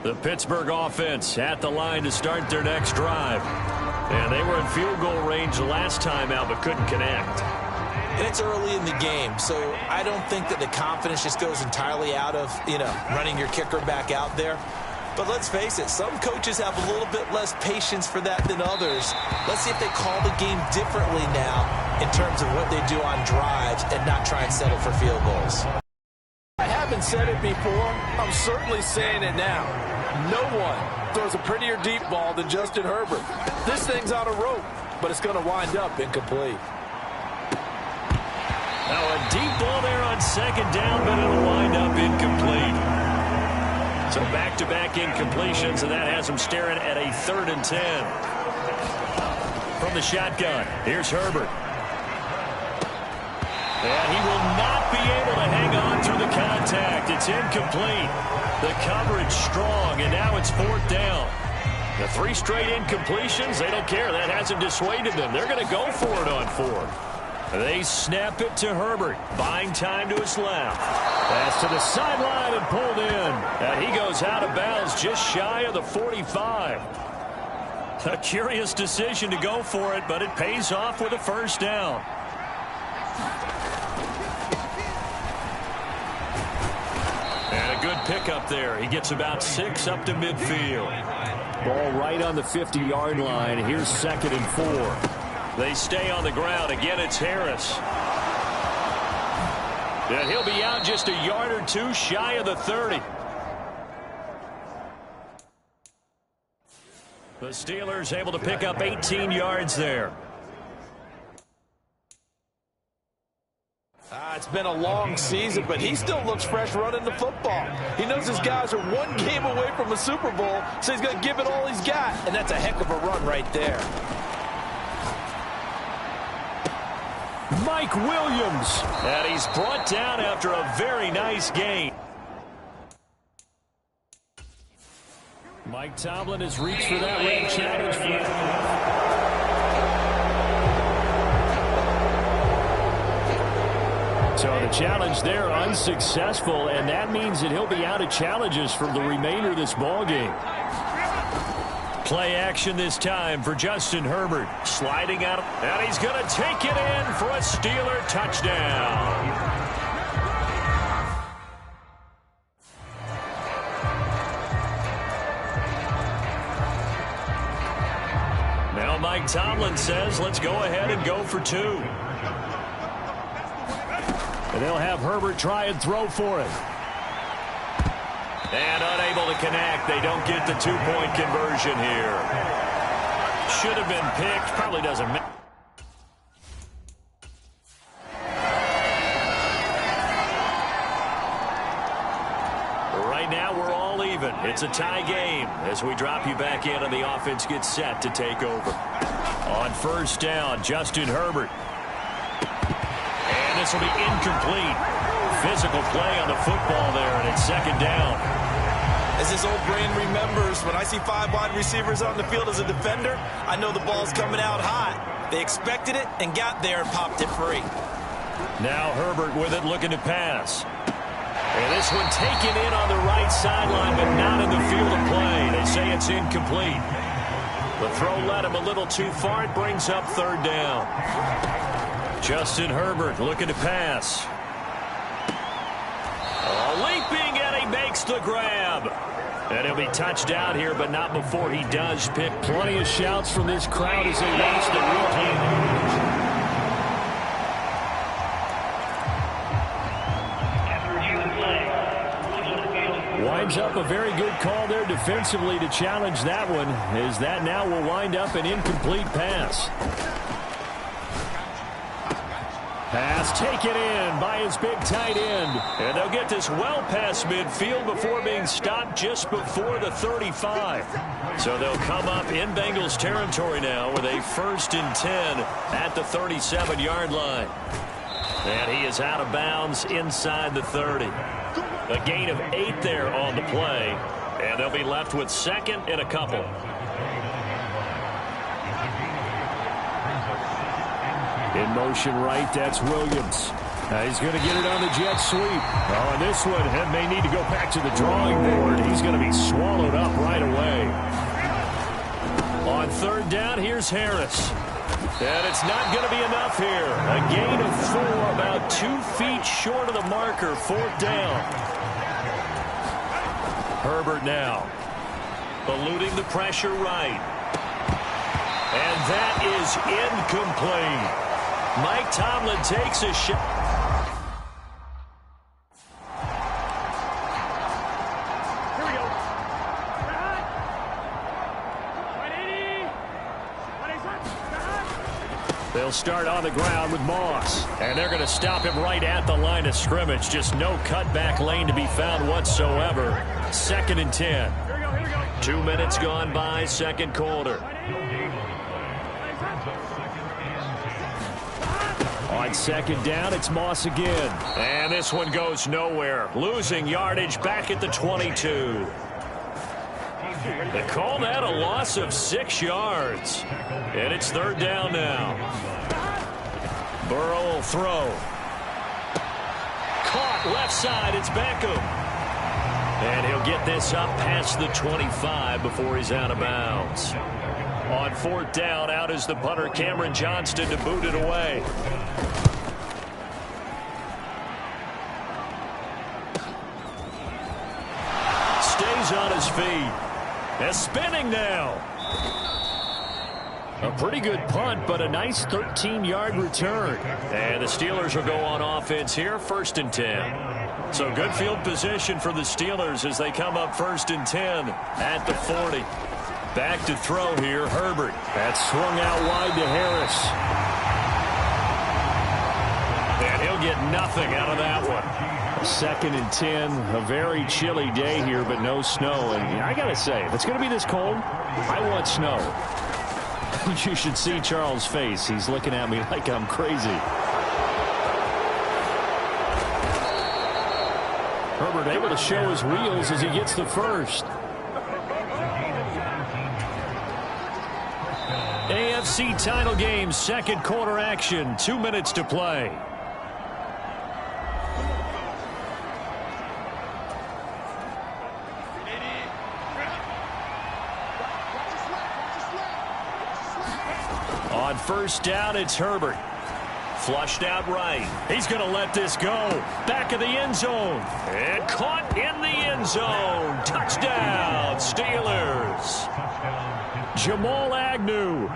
The Pittsburgh offense at the line to start their next drive. And they were in field goal range last time out but couldn't connect. And it's early in the game, so I don't think that the confidence just goes entirely out of, running your kicker back out there. But let's face it, some coaches have a little bit less patience for that than others. Let's see if they call the game differently now in terms of what they do on drives and not try and settle for field goals. I haven't said it before. I'm certainly saying it now. No one throws a prettier deep ball than Justin Herbert. This thing's on a rope, but it's going to wind up incomplete. Now a deep ball there on second down, but it'll wind up incomplete. So back-to-back incompletions, and that has him staring at a 3rd and 10. From the shotgun, here's Herbert. And he will not be able to hang on through the contact. It's incomplete. The coverage strong, and now it's 4th down. The 3 straight incompletions, they don't care. That hasn't dissuaded them. They're going to go for it on 4th. They snap it to Herbert, buying time to his left. Pass to the sideline and pulled in. And he goes out of bounds just shy of the 45. A curious decision to go for it, but it pays off with a 1st down. And a good pickup there. He gets about 6 up to midfield. Ball right on the 50-yard line. Here's 2nd and 4. They stay on the ground. Again, it's Harris. And he'll be out just a yard or 2 shy of the 30. The Steelers able to pick up 18 yards there. It's been a long season, but he still looks fresh running the football. He knows his guys are 1 game away from a Super Bowl, so he's going to give it all he's got. And that's a heck of a run right there. Mike Williams. And he's brought down after a very nice gain. Mike Tomlin has reached for that red challenge. So the challenge there unsuccessful, and that means that he'll be out of challenges for the remainder of this ball game. Play action this time for Justin Herbert. Sliding out, and he's going to take it in for a Steeler touchdown. Now Mike Tomlin says, let's go ahead and go for 2. And they'll have Herbert try and throw for it. And unable to connect. They don't get the 2-point conversion here. Should have been picked. Probably doesn't matter. Right now we're all even. It's a tie game as we drop you back in and the offense gets set to take over. On 1st down, Justin Herbert. And this will be incomplete. Physical play on the football there, and it's 2nd down. As his old brain remembers, when I see 5 wide receivers on the field as a defender, I know the ball's coming out hot. They expected it and got there and popped it free. Now Herbert with it, looking to pass. And this one taken in on the right sideline, but not in the field of play. They say it's incomplete. The throw led him a little too far. It brings up 3rd down. Justin Herbert looking to pass. Leaping, and he makes the grab. And he'll be touched out here, but not before he does pick. Plenty of shouts from this crowd as they watch the replay. Winds up a very good call there defensively to challenge that one, as that now will wind up an incomplete pass. Pass taken in by his big tight end. And they'll get this well past midfield before being stopped just before the 35. So they'll come up in Bengals territory now with a 1st and 10 at the 37-yard line. And he is out of bounds inside the 30. A gain of 8 there on the play. And they'll be left with 2nd and a couple. In motion right, that's Williams. He's going to get it on the jet sweep. Oh, and this one may need to go back to the drawing board. He's going to be swallowed up right away. On third down, here's Harris. And it's not going to be enough here. A gain of 4, about 2 feet short of the marker. Fourth down. Herbert now. Eluding the pressure right. And that is incomplete. Mike Tomlin takes a shot. They'll start on the ground with Moss. And they're going to stop him right at the line of scrimmage. Just no cutback lane to be found whatsoever. 2nd and 10. 2 minutes gone by, second quarter. On second down, it's Moss again. And this one goes nowhere. Losing yardage back at the 22. They call that a loss of 6 yards. And it's third down now. Burrow will throw. Caught left side. It's Beckham. And he'll get this up past the 25 before he's out of bounds. On fourth down, out is the punter, Cameron Johnston, to boot it away. Stays on his feet. And spinning now. A pretty good punt, but a nice 13-yard return. And the Steelers will go on offense here, 1st and 10. So good field position for the Steelers as they come up 1st and 10 at the 40. Back to throw here, Herbert. That's swung out wide to Harris. And he'll get nothing out of that one. 2nd and 10, a very chilly day here, but no snow. And I got to say, if it's going to be this cold, I want snow. You should see Charles' face. He's looking at me like I'm crazy. Herbert able to show his wheels as he gets the first. AFC title game, second quarter action. 2 minutes to play. On first down, it's Herbert. Flushed out right. He's going to let this go. Back of the end zone. And caught in the end zone. Touchdown, Steelers. Jamal Agnew,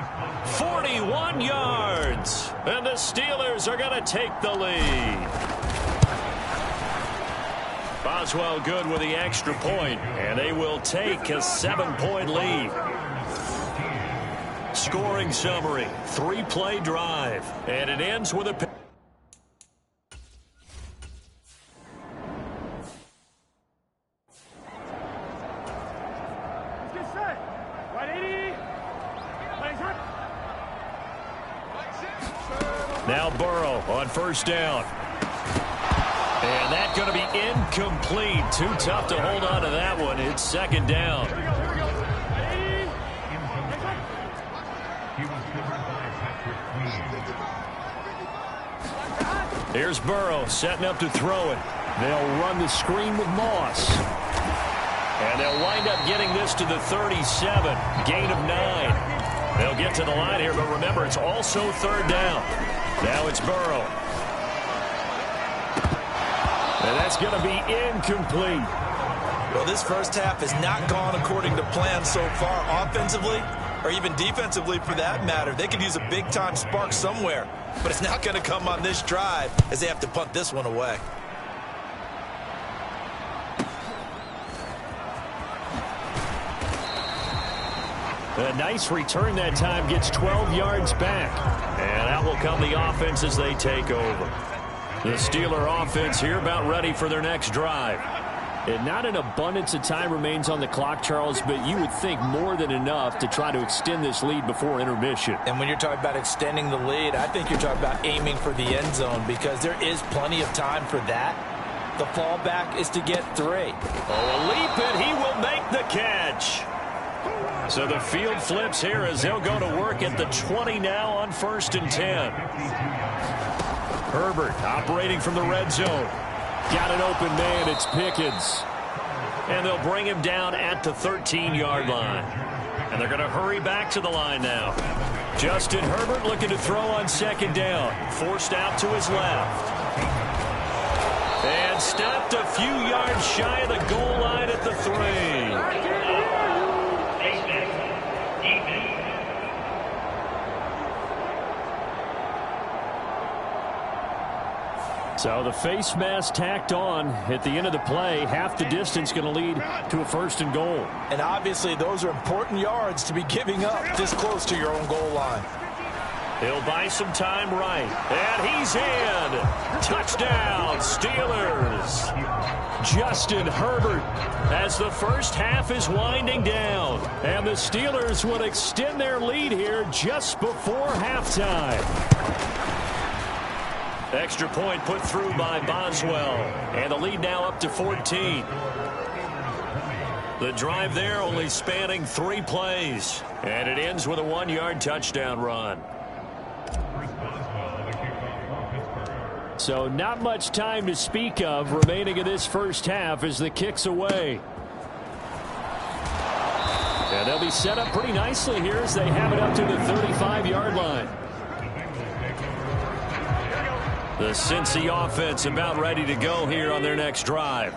41 yards. And the Steelers are going to take the lead. Boswell good with the extra point, and they will take a 7-point lead. Scoring summary, 3-play drive, and it ends with a... Now Burrow on first down. And that's going to be incomplete. Too tough to hold on to that one. It's second down. Here's Burrow setting up to throw it. They'll run the screen with Moss. And they'll wind up getting this to the 37. Gain of 9. They'll get to the line here, but remember, it's also third down. Now it's Burrow. And that's going to be incomplete. Well, this first half has not gone according to plan so far offensively, or even defensively for that matter. They could use a big-time spark somewhere, but it's not going to come on this drive as they have to punt this one away. A nice return that time, gets 12 yards back. And out will come the offense as they take over. The Steeler offense here about ready for their next drive. And not an abundance of time remains on the clock, Charles, but you would think more than enough to try to extend this lead before intermission. And when you're talking about extending the lead, I think you're talking about aiming for the end zone because there is plenty of time for that. The fallback is to get 3. Oh, a leap, and he will make the catch. So the field flips here as they'll go to work at the 20 now on 1st and 10. Herbert operating from the red zone. Got an open man. It's Pickens. And they'll bring him down at the 13-yard line. And they're going to hurry back to the line now. Justin Herbert looking to throw on second down. Forced out to his left. And stopped a few yards shy of the goal line at the 3. So the face mask tacked on at the end of the play. Half the distance going to lead to a 1st and goal. And obviously those are important yards to be giving up this close to your own goal line. He'll buy some time right. And he's in. Touchdown, Steelers. Justin Herbert as the first half is winding down. And the Steelers will extend their lead here just before halftime. Extra point put through by Boswell. And the lead now up to 14. The drive there only spanning 3 plays. And it ends with a 1-yard touchdown run. So not much time to speak of remaining in this first half as the kick's away. And they'll be set up pretty nicely here as they have it up to the 35-yard line. The Cincy offense about ready to go here on their next drive.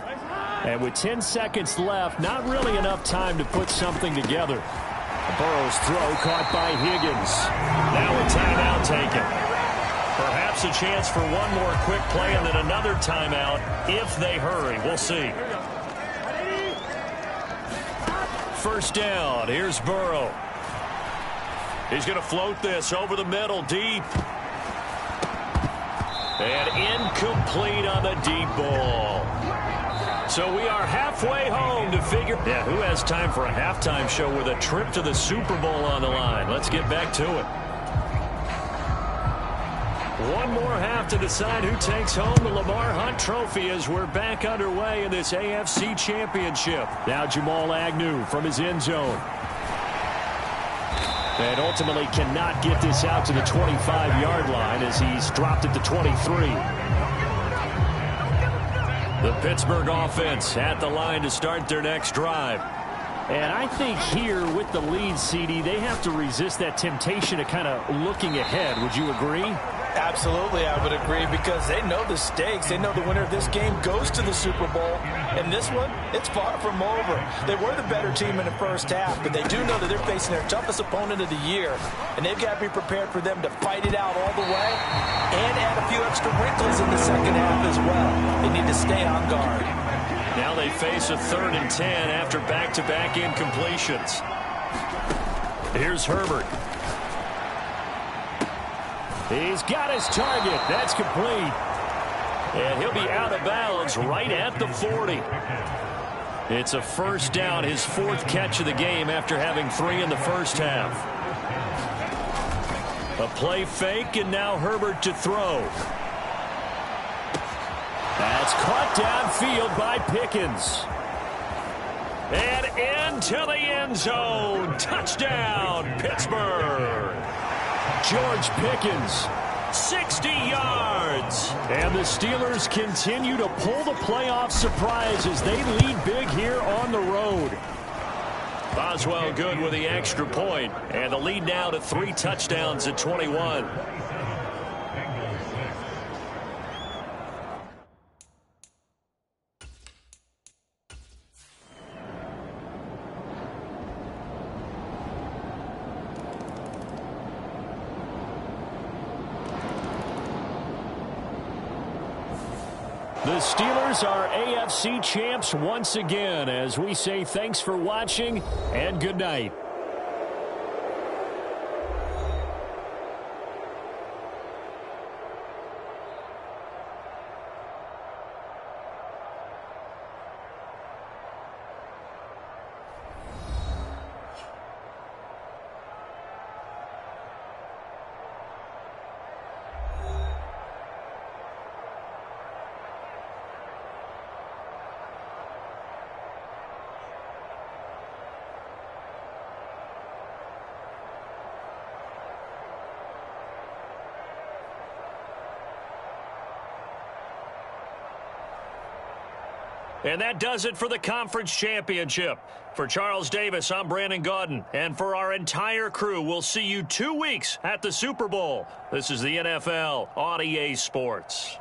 And with 10 seconds left, not really enough time to put something together. Burrow's throw caught by Higgins. Now a timeout taken. Perhaps a chance for one more quick play and then another timeout if they hurry. We'll see. First down. Here's Burrow. He's going to float this over the middle deep. And incomplete on the deep ball. So we are halfway home to figure. Yeah, who has time for a halftime show with a trip to the Super Bowl on the line? Let's get back to it. One more half to decide who takes home the Lamar Hunt Trophy as we're back underway in this AFC Championship. Now Jamal Agnew from his end zone. And ultimately cannot get this out to the 25-yard line as he's dropped at the 23. The Pittsburgh offense at the line to start their next drive. And I think here with the lead, CD, they have to resist that temptation of kind of looking ahead. Would you agree? Absolutely, I would agree, because they know the stakes. They know the winner of this game goes to the Super Bowl. And this one, it's far from over. They were the better team in the first half, but they do know that they're facing their toughest opponent of the year. And they've got to be prepared for them to fight it out all the way and add a few extra wrinkles in the second half as well. They need to stay on guard. Now they face a 3rd and 10 after back-to-back incompletions. Here's Herbert. He's got his target. That's complete. And he'll be out of bounds right at the 40. It's a first down, his 4th catch of the game after having 3 in the first half. A play fake, and now Herbert to throw. That's caught downfield by Pickens. And into the end zone. Touchdown, Pittsburgh. George Pickens, 60 yards. And the Steelers continue to pull the playoff surprise as they lead big here on the road. Boswell good with the extra point. And the lead now to 3 touchdowns at 21. The Steelers are AFC champs once again as we say thanks for watching and good night. And that does it for the conference championship. For Charles Davis, I'm Brandon Gaudin. And for our entire crew, we'll see you 2 weeks at the Super Bowl. This is the NFL on EA Sports.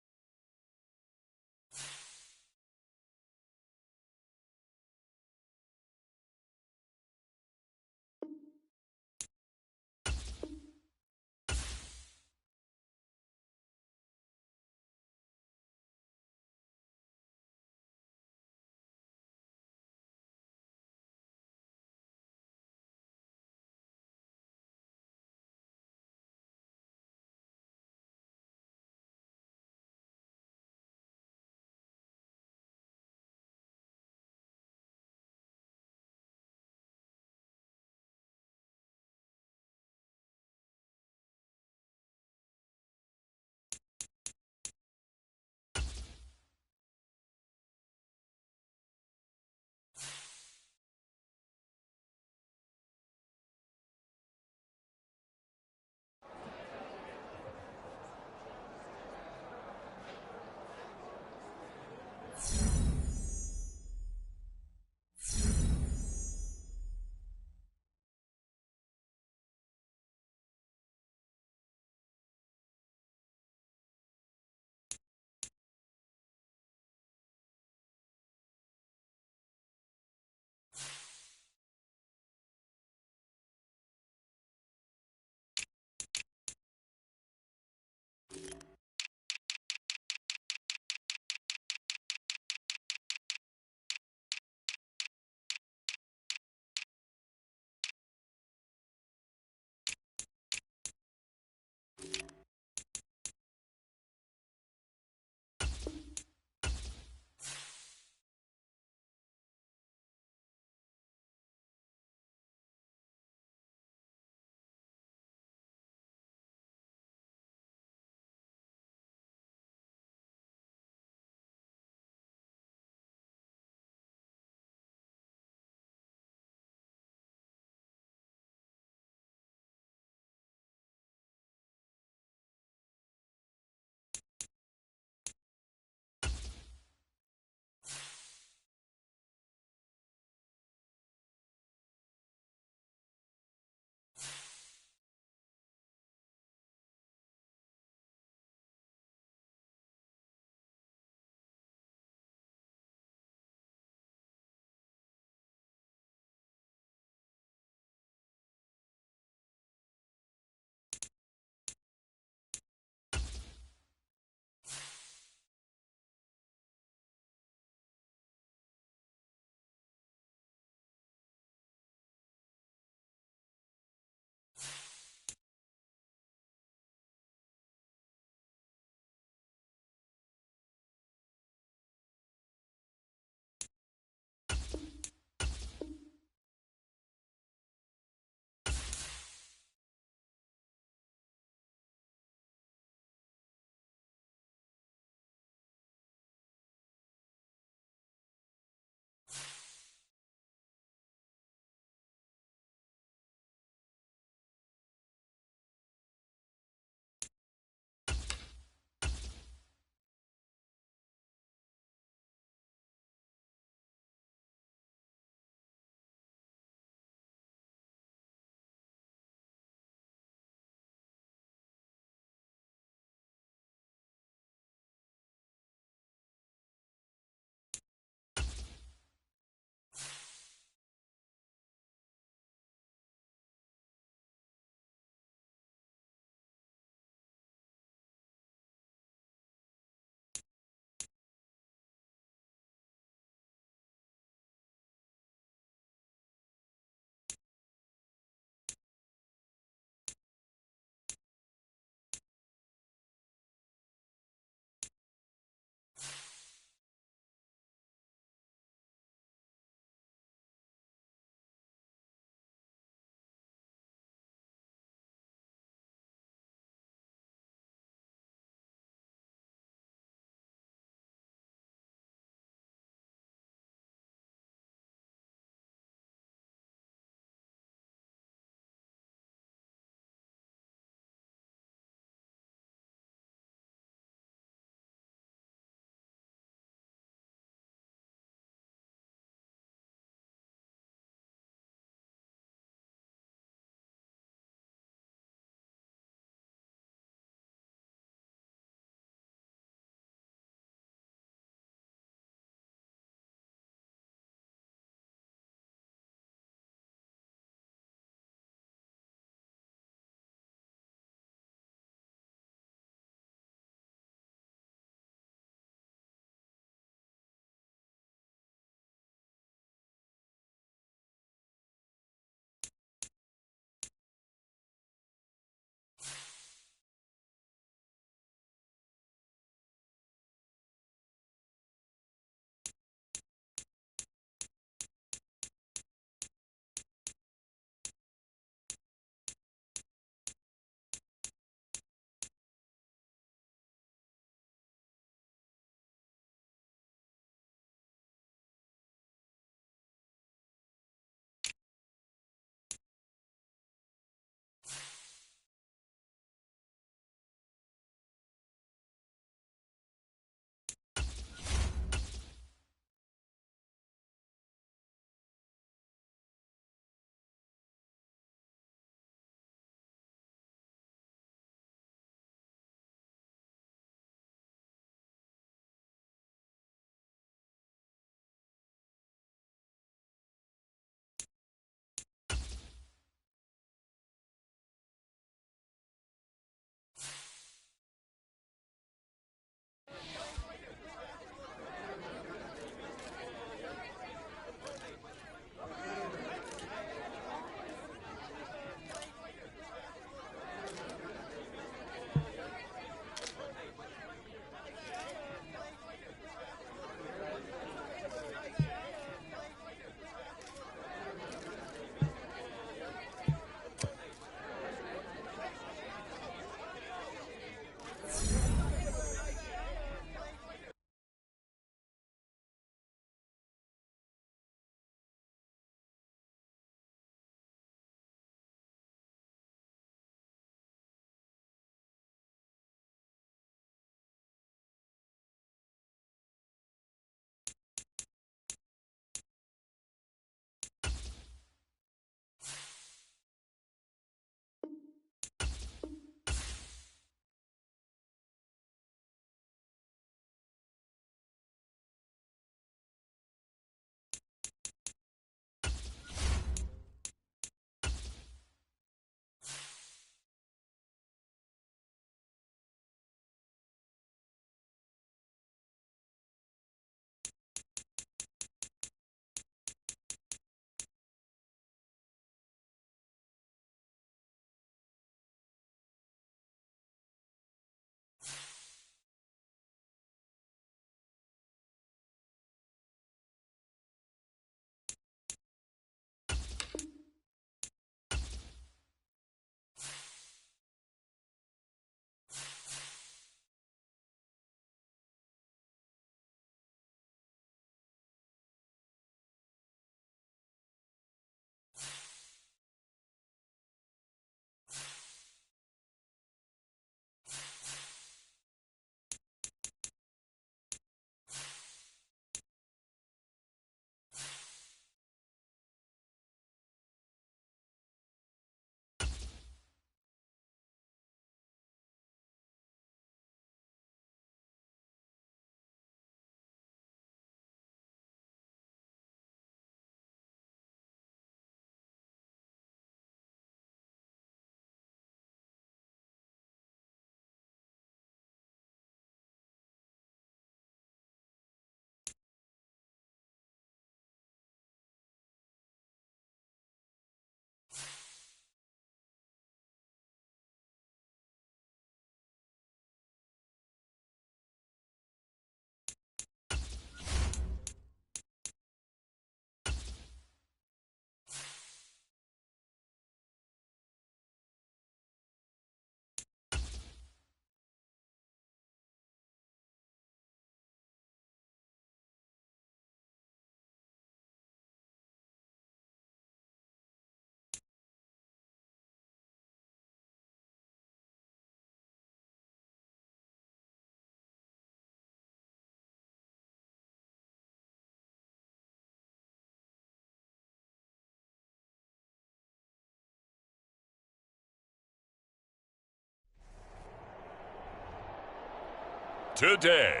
today.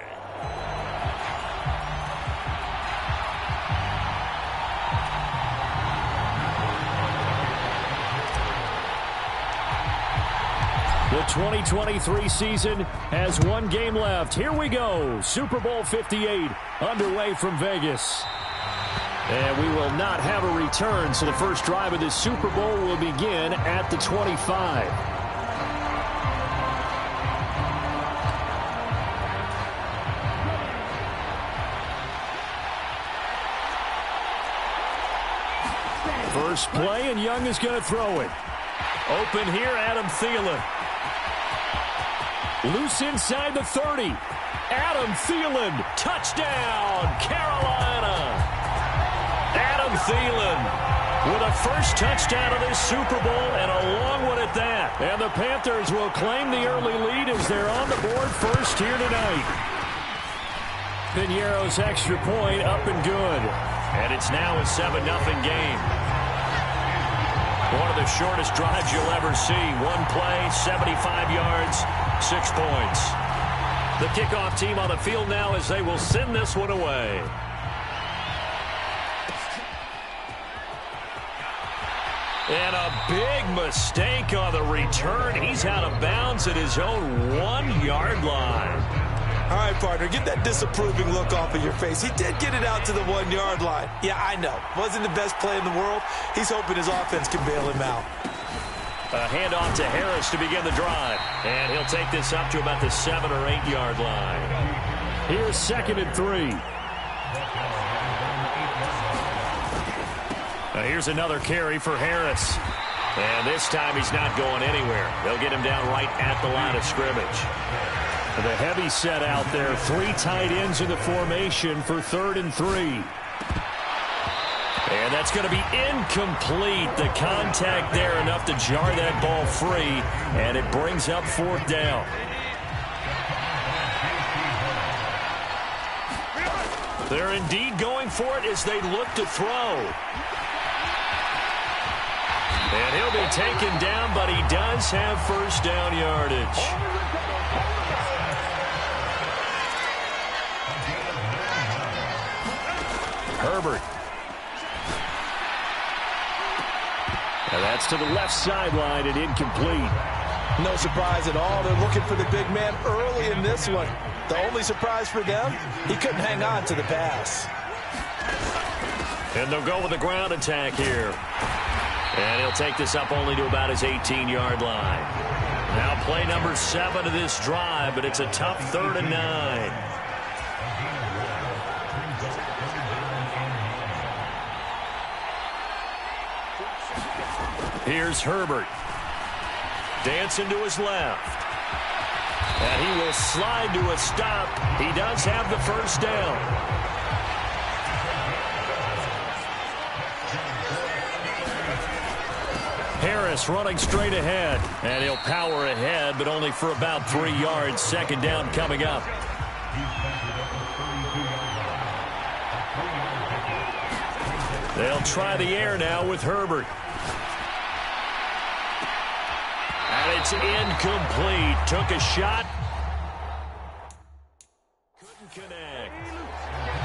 The 2023 season has one game left. Here we go. Super Bowl 58 underway from Vegas. And we will not have a return, so the first drive of this Super Bowl will begin at the 25. First play, and Young is going to throw it. Open here, Adam Thielen. Loose inside the 30. Adam Thielen, touchdown, Carolina. Adam Thielen with a first touchdown of this Super Bowl, and a long one at that. And the Panthers will claim the early lead as they're on the board first here tonight. Piñeiro's extra point up and good. And it's now a 7-0 game. One of the shortest drives you'll ever see. One play, 75 yards, 6 points. The kickoff team on the field now as they will send this one away. And a big mistake on the return. He's out of bounds at his own 1-yard line. All right, partner, get that disapproving look off of your face. He did get it out to the 1-yard line. Yeah, I know. Wasn't the best play in the world. He's hoping his offense can bail him out. A handoff to Harris to begin the drive. And he'll take this up to about the 7- or 8-yard line. Here's 2nd and 3. Here's another carry for Harris. And this time he's not going anywhere. They'll get him down right at the line of scrimmage. The heavy set out there. 3 tight ends in the formation for 3rd and 3. And that's going to be incomplete. The contact there enough to jar that ball free. And it brings up 4th down. They're indeed going for it as they look to throw. And he'll be taken down, but he does have first down yardage. Herbert. And that's to the left sideline and incomplete. No surprise at all. They're looking for the big man early in this one. The only surprise for them, he couldn't hang on to the pass. And they'll go with the ground attack here. And he'll take this up only to about his 18-yard line. Now play number 7 of this drive, but it's a tough 3rd and 9. Here's Herbert. Dancing to his left. And he will slide to a stop. He does have the first down. Harris running straight ahead. And he'll power ahead, but only for about 3 yards. 2nd down coming up. They'll try the air now with Herbert. And it's incomplete. Took a shot. Couldn't connect.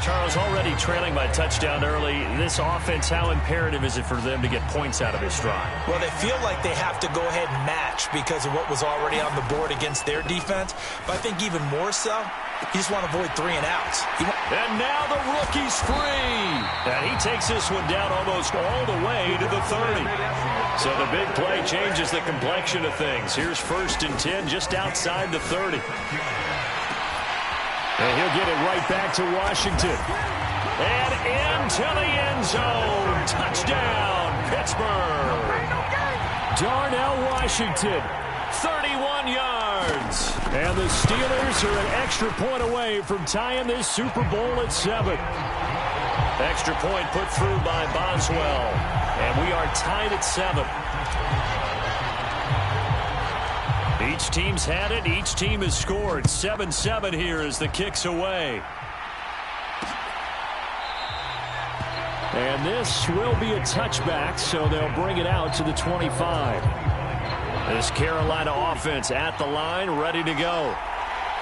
Charles, already trailing by touchdown early. This offense, how imperative is it for them to get points out of this drive? Well, they feel like they have to go ahead and match because of what was already on the board against their defense. But I think even more so, you just want to avoid 3 and outs. And now the rookie's free. And he takes this one down almost all the way to the 30. So the big play changes the complexion of things. Here's 1st and 10 just outside the 30. And he'll get it right back to Washington. And into the end zone. Touchdown, Pittsburgh. Darnell Washington, 31 yards. And the Steelers are an extra point away from tying this Super Bowl at 7. Extra point put through by Boswell. And we are tied at 7. Each team's had it. Each team has scored. 7-7 here as the kick's away. And this will be a touchback, so they'll bring it out to the 25. This Carolina offense at the line, ready to go.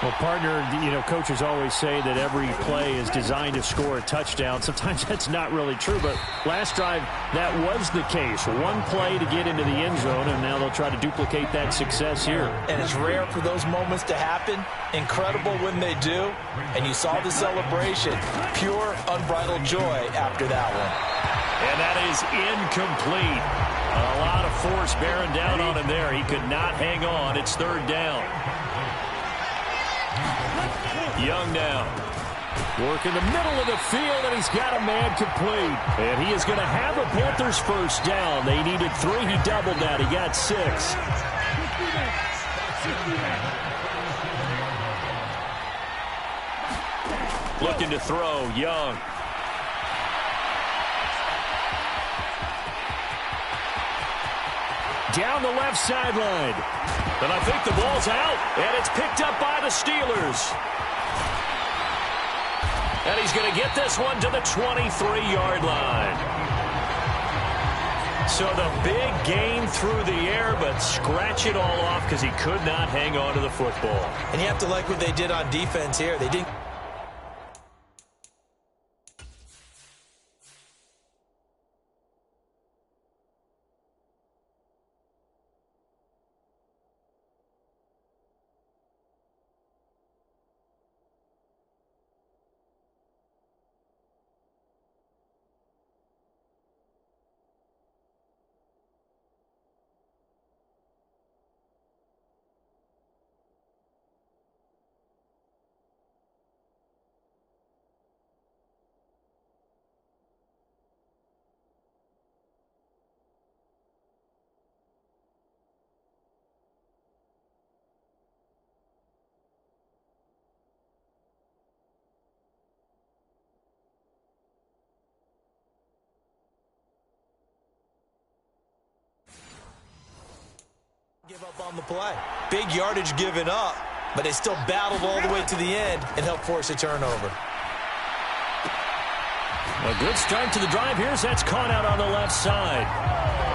Well, partner, coaches always say that every play is designed to score a touchdown. Sometimes that's not really true, but last drive, that was the case. One play to get into the end zone, and now they'll try to duplicate that success here. And it's rare for those moments to happen. Incredible when they do. And you saw the celebration. Pure, unbridled joy after that one. And that is incomplete. A lot of force bearing down on him there. He could not hang on. It's third down. Young now. Work in the middle of the field, and he's got a man complete. And he is going to have a Panthers first down. They needed 3. He doubled that. He got 6. Looking to throw, Young. Down the left sideline. And I think the ball's out, and it's picked up by the Steelers. And he's going to get this one to the 23-yard line. So the big gain through the air, but scratch it all off because he could not hang on to the football. And you have to like what they did on defense here. They didn't. Give up on the play. Big yardage given up, but they still battled all the way to the end and helped force a turnover. A good start to the drive. That's caught out on the left side.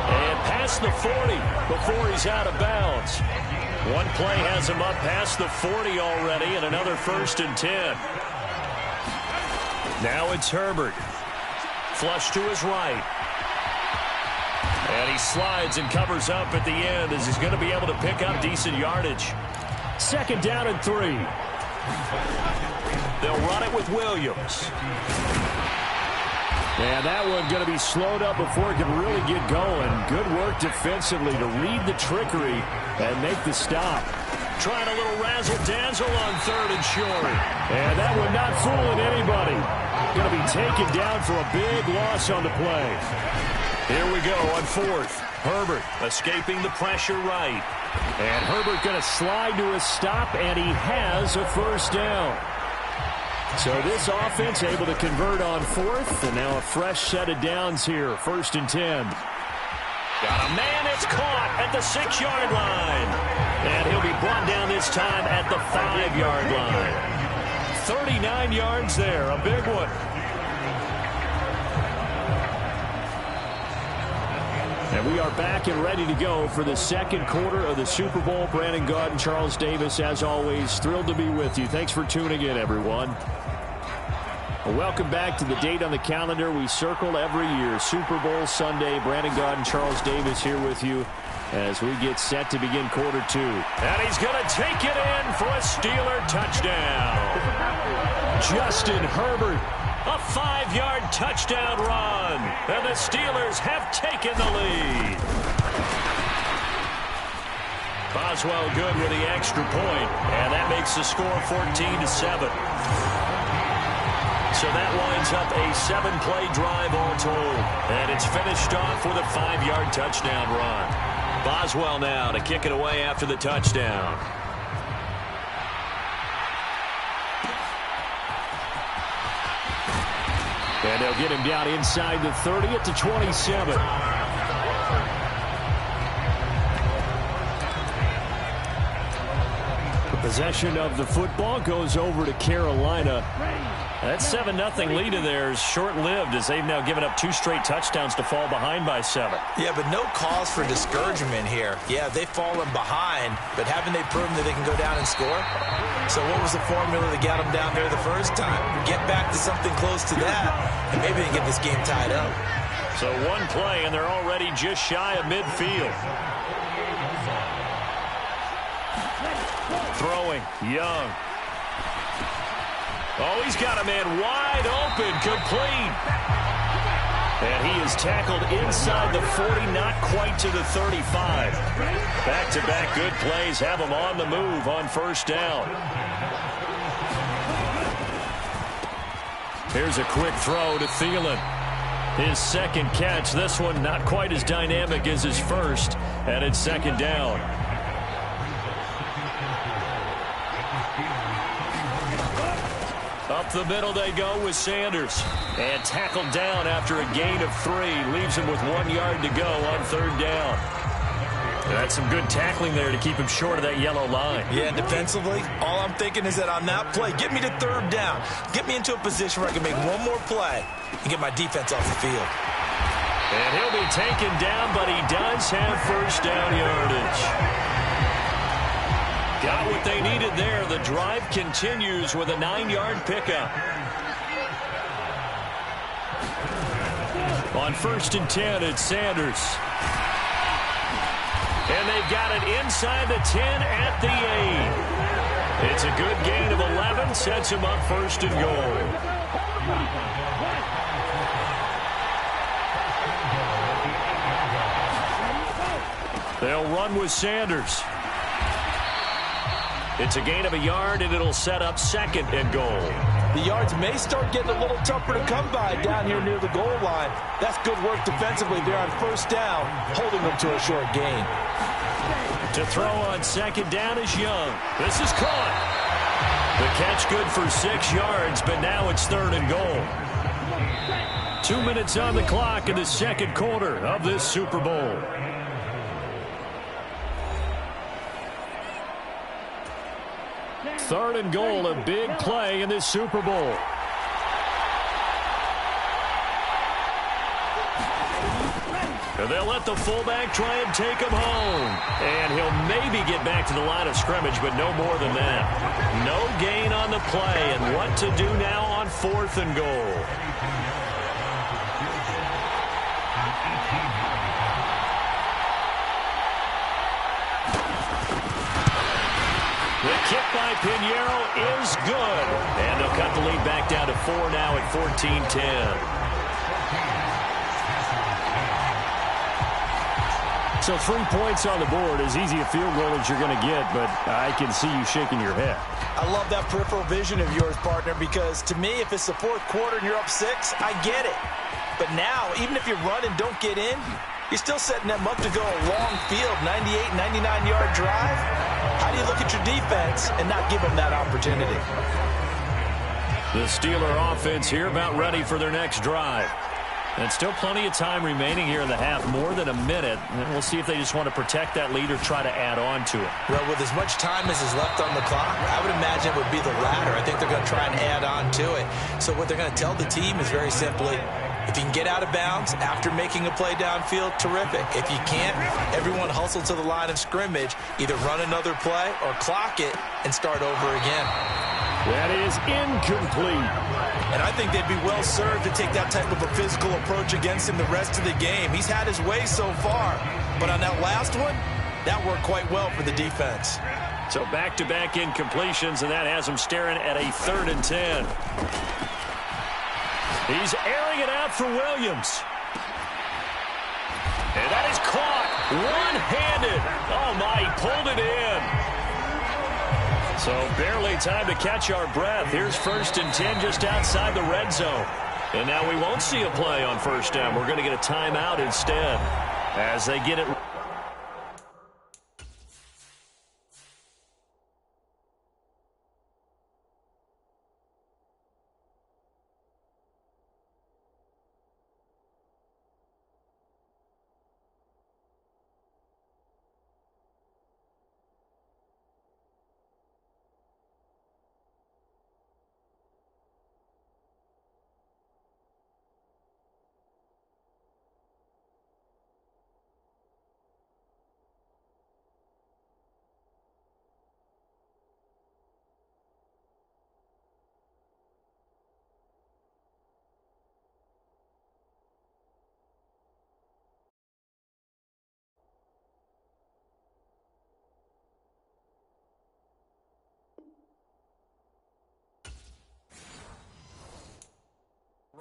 And past the 40 before he's out of bounds. One play has him up past the 40 already, and another 1st and 10. Now it's Herbert. Flush to his right. And he slides and covers up at the end as he's going to be able to pick up decent yardage. 2nd down and 3. They'll run it with Williams. And that one going to be slowed up before it can really get going. Good work defensively to read the trickery and make the stop. Trying a little razzle-dazzle on 3rd and short. And that one not fooling anybody. Going to be taken down for a big loss on the play. Here we go on 4th. Herbert escaping the pressure right. And Herbert going to slide to a stop, and he has a 1st down. So this offense able to convert on 4th, and now a fresh set of downs here. 1st and 10. Got a man, it's caught at the 6-yard line. And he'll be brought down this time at the 5-yard line. 39 yards there, a big one. And we are back and ready to go for the 2nd quarter of the Super Bowl. Brandon Gaud and Charles Davis, as always, thrilled to be with you. Thanks for tuning in, everyone. Well, welcome back to the date on the calendar we circle every year. Super Bowl Sunday. Brandon Gaud and Charles Davis here with you as we get set to begin quarter 2. And he's going to take it in for a Steeler touchdown. Justin Herbert. A 5-yard touchdown run. And the Steelers have taken the lead. Boswell good with the extra point. And that makes the score 14-7. So that winds up a 7-play drive all told. And it's finished off with a 5-yard touchdown run. Boswell now to kick it away after the touchdown. And they'll get him down inside the 30 at the 27. The Possession of the football goes over to Carolina. That 7-0 lead of theirs short-lived as they've now given up 2 straight touchdowns to fall behind by 7. Yeah, but no cause for discouragement here. Yeah, they've fallen behind, but haven't they proven that they can go down and score? So what was the formula that got them down there the first time? Get back to something close to that, and maybe they get this game tied up. So one play, and they're already just shy of midfield. Throwing, Young. Oh, he's got a man wide open, complete. And he is tackled inside the 40, not quite to the 35. Back-to-back good plays have him on the move on first down. Here's a quick throw to Thielen. His second catch, this one not quite as dynamic as his first, and it's second down. Up the middle they go with Sanders. And tackled down after a gain of 3. Leaves him with 1 yard to go on third down. That's some good tackling there to keep him short of that yellow line. Yeah, defensively, all I'm thinking is that on that play, get me to third down. Get me into a position where I can make one more play and get my defense off the field. And he'll be taken down, but he does have first down yardage. Got what they needed there. The drive continues with a 9-yard pickup. On first and 10, it's Sanders. And they've got it inside the 10 at the 8. It's a good gain of 11. Sets him up first and goal. They'll run with Sanders. It's a gain of a yard, and it'll set up second and goal. The yards may start getting a little tougher to come by down here near the goal line. That's good work defensively there on first down, holding them to a short gain. To throw on second down is Young. This is caught. The catch good for 6 yards, but now it's third and goal. 2 minutes on the clock in the second quarter of this Super Bowl. Third and goal, a big play in this Super Bowl. And they'll let the fullback try and take him home. And he'll maybe get back to the line of scrimmage, but no more than that. No gain on the play, and what to do now on fourth and goal. The kick by Pinheiro is good. And they'll cut the lead back down to 4 now at 14-10. So 3 points on the board, as easy a field goal as you're going to get, but I can see you shaking your head. I love that peripheral vision of yours, partner, because to me, if it's the fourth quarter and you're up 6, I get it. But now, even if you run and don't get in, you're still setting them up to go a long field, 98, 99-yard drive. How do you look at your defense and not give them that opportunity? The Steeler offense here about ready for their next drive. And still plenty of time remaining here in the half, more than a minute. And we'll see if they just want to protect that lead or try to add on to it. Well, with as much time as is left on the clock, I would imagine it would be the latter. I think they're going to try and add on to it. So what they're going to tell the team is very simply, if you can get out of bounds after making a play downfield, terrific. If you can't, everyone hustle to the line of scrimmage, either run another play or clock it and start over again. That is incomplete. And I think they'd be well served to take that type of a physical approach against him the rest of the game. He's had his way so far, but on that last one, that worked quite well for the defense. So back-to-back incompletions, and that has him staring at a 3rd and 10. He's airing it out for Williams. And that is caught one-handed. Oh, my, he pulled it in. So barely time to catch our breath. Here's 1st and 10 just outside the red zone. And now we won't see a play on first down. We're going to get a timeout instead as they get it.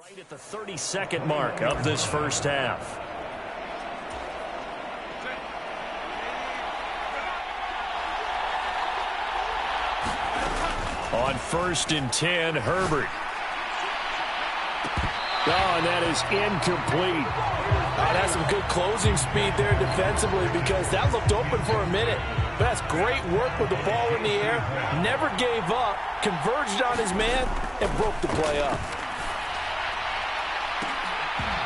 Right at the 30-second mark of this first half. On 1st and 10, Herbert. Oh, and that is incomplete. That has some good closing speed there defensively because that looked open for a minute. But that's great work with the ball in the air. Never gave up, converged on his man, and broke the play up.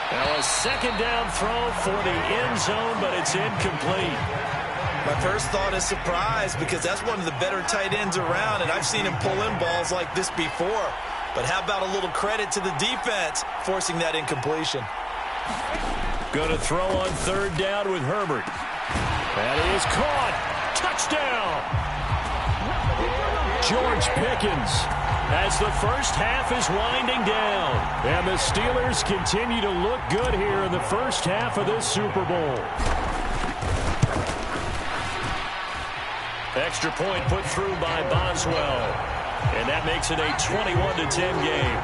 Now a second down throw for the end zone, but it's incomplete. My first thought is surprise because that's one of the better tight ends around, and I've seen him pull in balls like this before. But how about a little credit to the defense forcing that incompletion? Going to throw on 3rd down with Herbert. That is caught. Touchdown. George Pickens as the first half is winding down. And the Steelers continue to look good here in the first half of this Super Bowl. Extra point put through by Boswell. And that makes it a 21-10 game.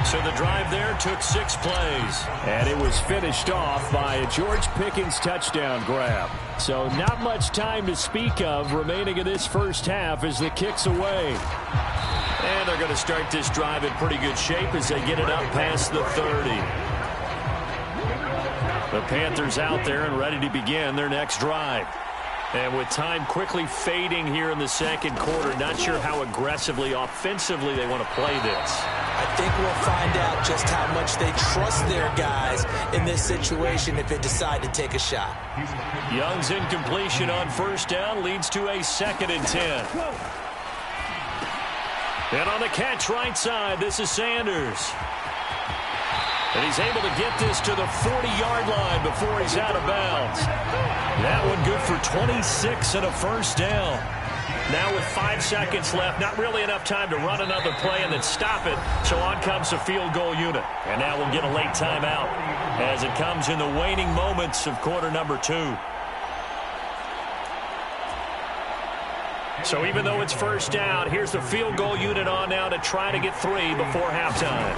So the drive there took 6 plays. And it was finished off by a George Pickens touchdown grab. So not much time to speak of remaining in this first half as the kick's away. And they're going to start this drive in pretty good shape as they get it up past the 30. The Panthers out there and ready to begin their next drive. And with time quickly fading here in the second quarter, not sure how aggressively, offensively they want to play this. I think we'll find out just how much they trust their guys in this situation if they decide to take a shot. Young's incompletion on 1st down leads to a 2nd and 10. And on the catch right side, this is Sanders. And he's able to get this to the 40-yard line before he's out of bounds. That one good for 26 and a 1st down. Now with 5 seconds left, not really enough time to run another play and then stop it. So on comes the field goal unit. And now we'll get a late timeout as it comes in the waning moments of quarter number 2. So even though it's 1st down, here's the field goal unit on now to try to get 3 before halftime.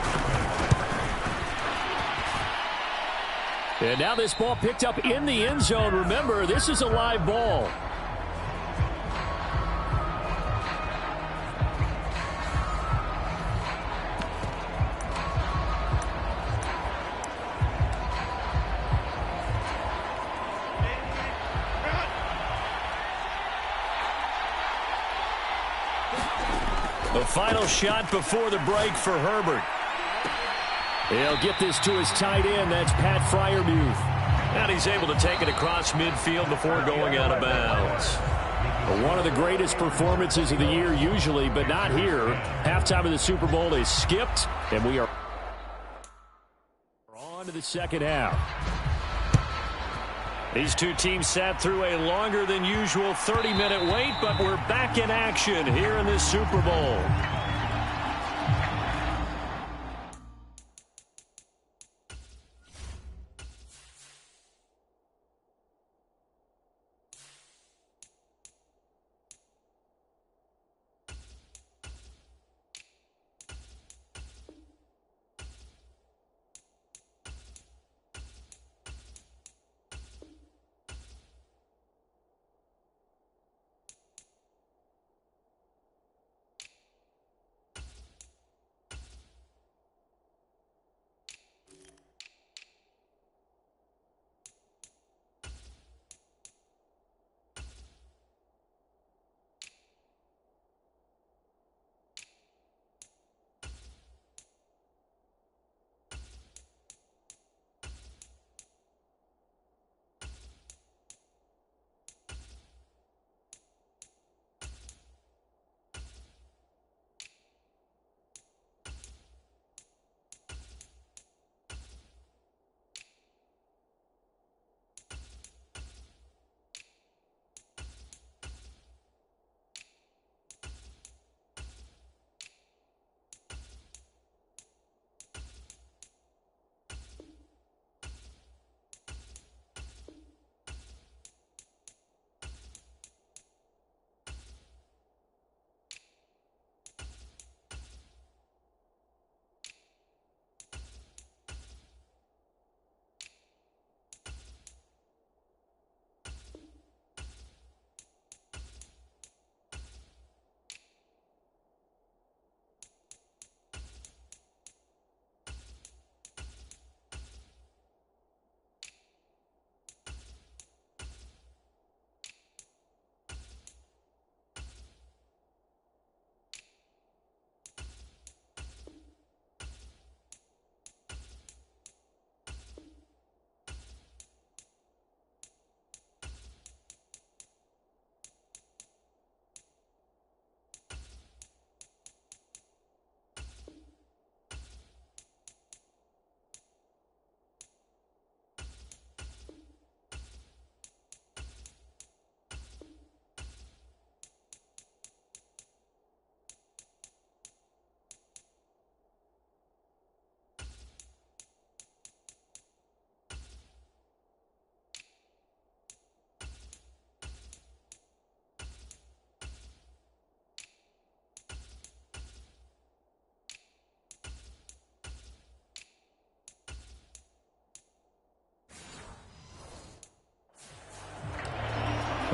And now this ball picked up in the end zone. Remember, this is a live ball. The final shot before the break for Herbert. He'll get this to his tight end. That's Pat Freiermuth. And he's able to take it across midfield before going out of bounds. One of the greatest performances of the year usually, but not here. Halftime of the Super Bowl is skipped, and we are on to the second half. These two teams sat through a longer than usual 30-minute wait, but we're back in action here in this Super Bowl.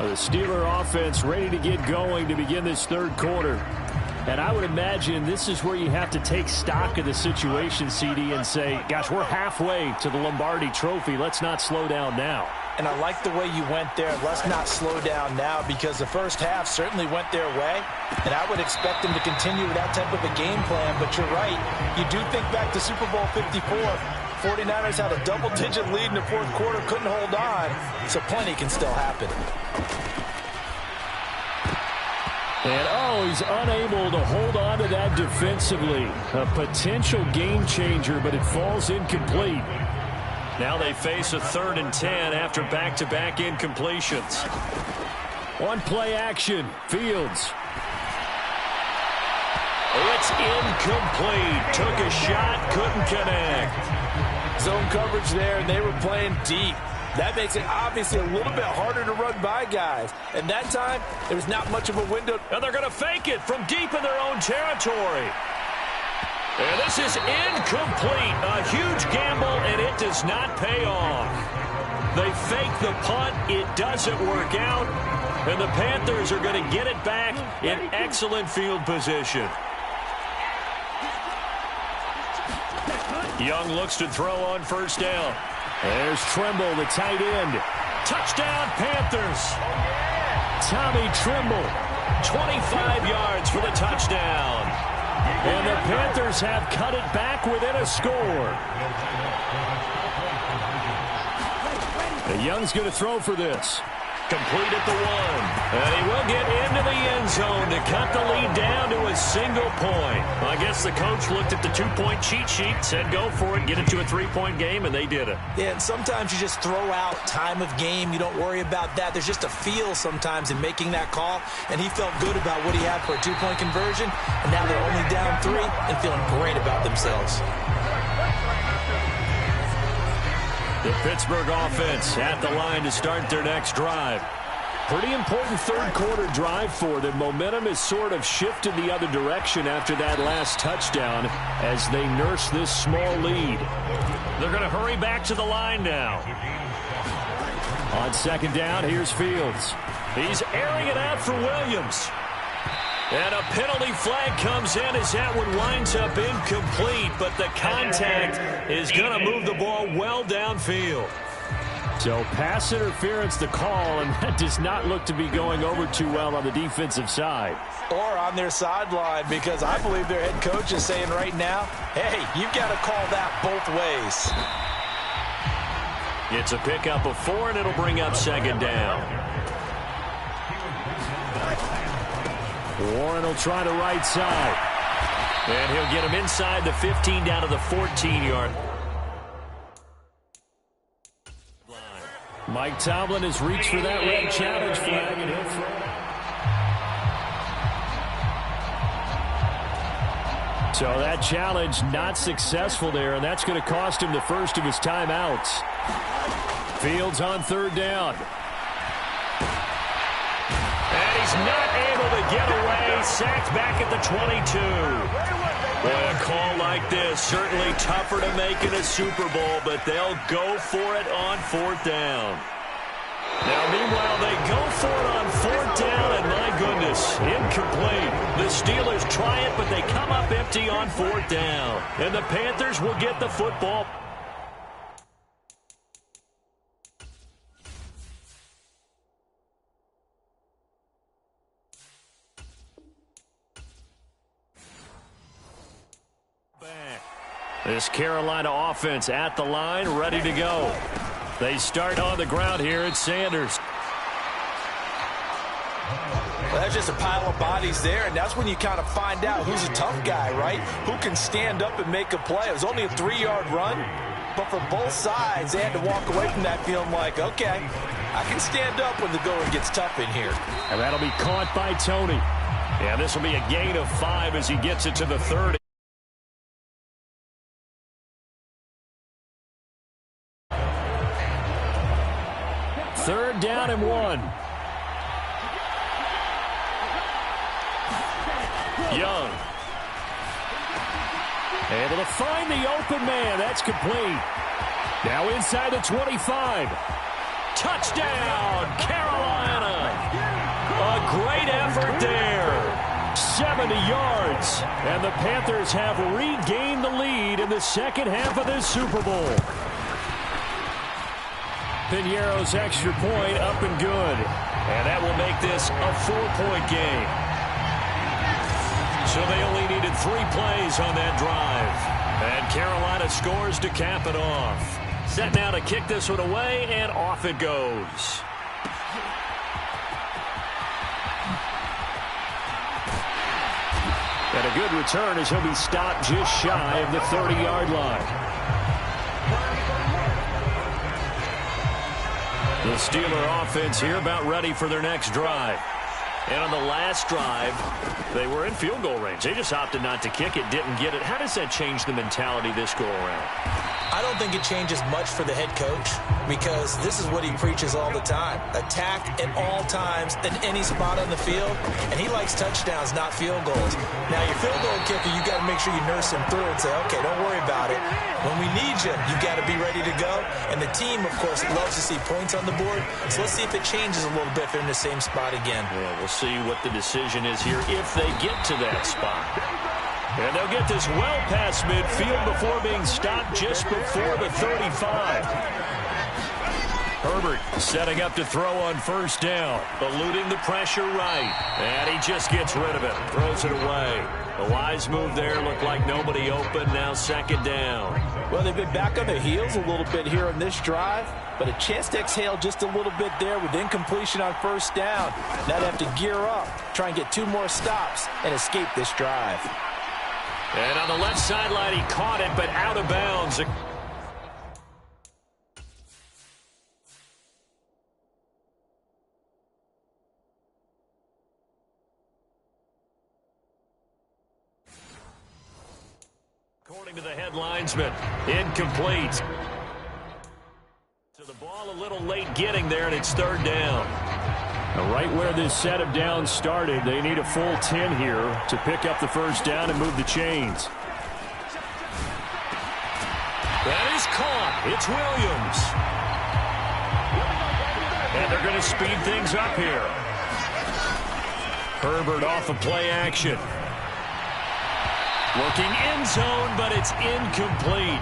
The Steeler offense ready to get going to begin this third quarter. And I would imagine this is where you have to take stock of the situation, CD, and say, gosh, we're halfway to the Lombardi Trophy. Let's not slow down now. And I like the way you went there. Let's not slow down now, because the first half certainly went their way. And I would expect them to continue with that type of a game plan. But you're right. You do think back to Super Bowl 54. 49ers had a double-digit lead in the fourth quarter, couldn't hold on. So plenty can still happen. And, he's unable to hold on to that defensively. A potential game changer, but it falls incomplete. Now they face a 3rd and 10 after back-to-back incompletions. One play action. Fields. It's incomplete. Took a shot, couldn't connect. Zone coverage there, and they were playing deep. That makes it obviously a little bit harder to run by guys. And that time, there was not much of a window. And they're going to fake it from deep in their own territory. And this is incomplete. A huge gamble, and it does not pay off. They fake the punt. It doesn't work out. And the Panthers are going to get it back in excellent field position. Young looks to throw on first down. There's Trimble, the tight end. Touchdown, Panthers. Tommy Trimble. 25 yards for the touchdown. And the Panthers have cut it back within a score. And Young's going to throw for this. Complete at the 1. And he will get into the end zone to cut the lead down to a single point. I guess the coach looked at the 2-point cheat sheet, said go for it, get it to a 3-point game, and they did it. Yeah, and sometimes you just throw out time of game. You don't worry about that. There's just a feel sometimes in making that call, and he felt good about what he had for a 2-point conversion, and now they're only down 3 and feeling great about themselves. The Pittsburgh offense at the line to start their next drive. Pretty important third quarter drive for them. Momentum has sort of shifted the other direction after that last touchdown as they nurse this small lead. They're going to hurry back to the line now. On second down, here's Fields. He's airing it out for Williams. And a penalty flag comes in as that one winds up incomplete, but the contact is going to move the ball well downfield. So pass interference the call, and that does not look to be going over too well on the defensive side. Or on their sideline, because I believe their head coach is saying right now, hey, you've got to call that both ways. It's a pickup of 4, and it'll bring up second down. Warren will try the right side. And he'll get him inside the 15 down to the 14-yard. Mike Tomlin has reached for that red challenge flag, and he'll throw it. So that challenge not successful there, and that's going to cost him the first of his timeouts. Fields on third down. And he's not able to get away. Sacked back at the 22. Boy, a call like this, certainly tougher to make in a Super Bowl, but they'll go for it on fourth down. Now, meanwhile, they go for it on fourth down, and my goodness, incomplete. The Steelers try it, but they come up empty on fourth down. And the Panthers will get the football. This Carolina offense at the line, ready to go. They start on the ground here at Sanders. Well, that's just a pile of bodies there, and that's when you kind of find out who's a tough guy, right? Who can stand up and make a play. It was only a 3-yard run, but for both sides, they had to walk away from that feeling like, okay, I can stand up when the going gets tough in here. And that'll be caught by Tony. Yeah, this will be a gain of 5 as he gets it to the 30. Third down and 1. Young. Able to find the open man. That's complete. Now inside the 25. Touchdown, Carolina. Great effort there. 70 yards. And the Panthers have regained the lead in the second half of this Super Bowl. Piñeiro's extra point up and good. And that will make this a 4-point game. So they only needed 3 plays on that drive. And Carolina scores to cap it off. Set now to kick this one away, and off it goes. And a good return as he'll be stopped just shy of the 30-yard line. The Steeler offense here about ready for their next drive. And on the last drive, they were in field goal range. They just opted not to kick it, didn't get it. How does that change the mentality this go-around? I don't think it changes much for the head coach because this is what he preaches all the time. Attack at all times in any spot on the field, and he likes touchdowns, not field goals. Now, your field goal kicker, you got to make sure you nurse him through and say, okay, don't worry about it. When we need you, you got to be ready to go. And the team, of course, loves to see points on the board. So let's see if it changes a little bit if they're in the same spot again. Yeah, we'll see what the decision is here if they get to that spot. And they'll get this well past midfield before being stopped just before the 35. Herbert setting up to throw on first down, eluding the pressure right. And he just gets rid of it, throws it away. A wise move there, looked like nobody open, now second down. Well, they've been back on their heels a little bit here on this drive, but a chance to exhale just a little bit there with incompletion on first down. Now they have to gear up, try and get 2 more stops, and escape this drive. And on the left sideline, he caught it, but out of bounds. According to the headlinesman, incomplete. So the ball a little late getting there, and it's third down. Now right where this set of downs started, they need a full 10 here to pick up the first down and move the chains. That is caught. It's Williams. And they're going to speed things up here. Herbert off of play action. Looking end zone, but it's incomplete.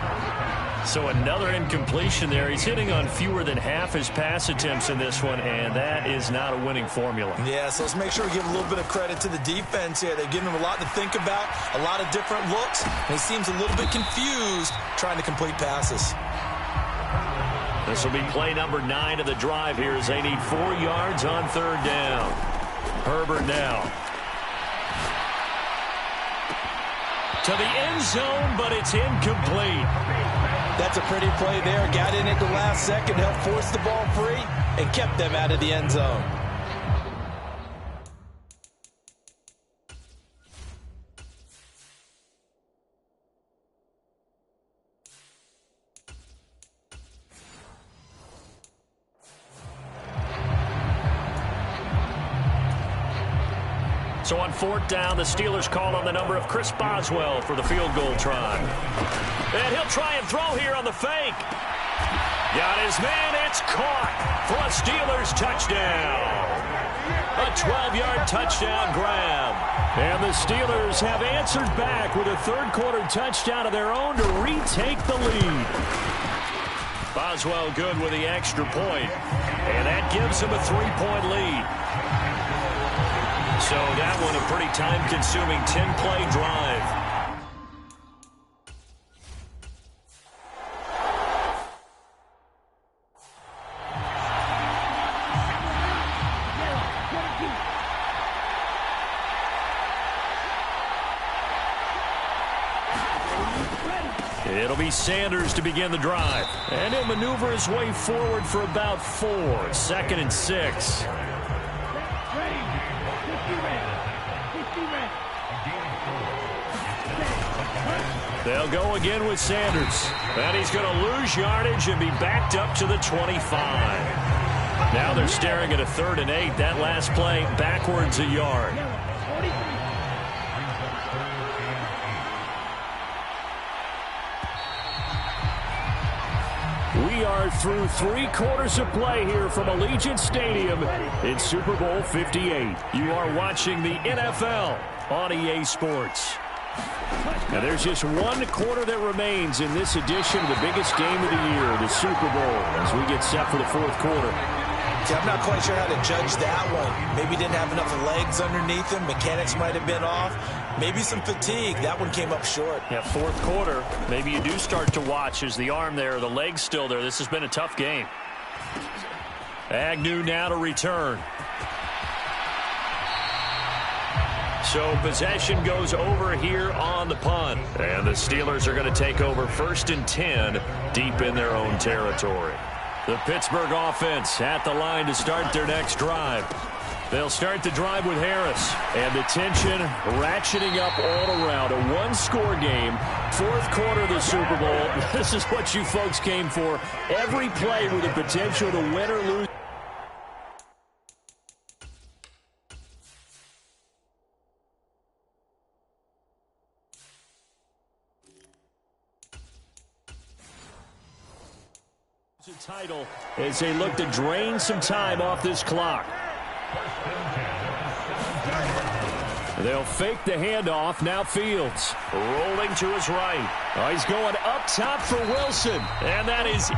So another incompletion there. He's hitting on fewer than half his pass attempts in this one, and that is not a winning formula. Yeah, so let's make sure we give a little bit of credit to the defense here. They've given him a lot to think about, a lot of different looks, and he seems a little bit confused trying to complete passes. This will be play number 9 of the drive here as they need 4 yards on third down. Herbert now. To the end zone, but it's incomplete. That's a pretty play there. Got in at the last second, helped force the ball free, and kept them out of the end zone. So on fourth down, the Steelers call on the number of Chris Boswell for the field goal try. And he'll try and throw here on the fake. Got his man. It's caught for a Steelers touchdown. A 12-yard touchdown grab. And the Steelers have answered back with a third-quarter touchdown of their own to retake the lead. Boswell good with the extra point. And that gives him a 3-point lead. So that one a pretty time-consuming 10-play drive. It'll be Sanders to begin the drive. And he'll maneuver his way forward for about 4. 2nd and 6. They'll go again with Sanders. And he's going to lose yardage and be backed up to the 25. Now they're staring at a 3rd and 8. That last play backwards a yard. We are through 3 quarters of play here from Allegiant Stadium in Super Bowl 58. You are watching the NFL on EA Sports. Now there's just 1 quarter that remains in this edition of the biggest game of the year, the Super Bowl, as we get set for the 4th quarter. Yeah, I'm not quite sure how to judge that one. Maybe didn't have enough legs underneath him. Mechanics might have been off. Maybe some fatigue. That one came up short. Yeah, 4th quarter. Maybe you do start to watch. Is the arm there, the leg's still there? This has been a tough game. Agnew now to return. So possession goes over here on the punt. And the Steelers are going to take over 1st and 10 deep in their own territory. The Pittsburgh offense at the line to start their next drive. They'll start the drive with Harris. And the tension ratcheting up all around. A 1-score game. 4th quarter of the Super Bowl. This is what you folks came for. Every play with the potential to win or lose. Title as they look to drain some time off this clock. They'll fake the handoff. Now Fields rolling to his right. Oh, he's going up top for Wilson. And that is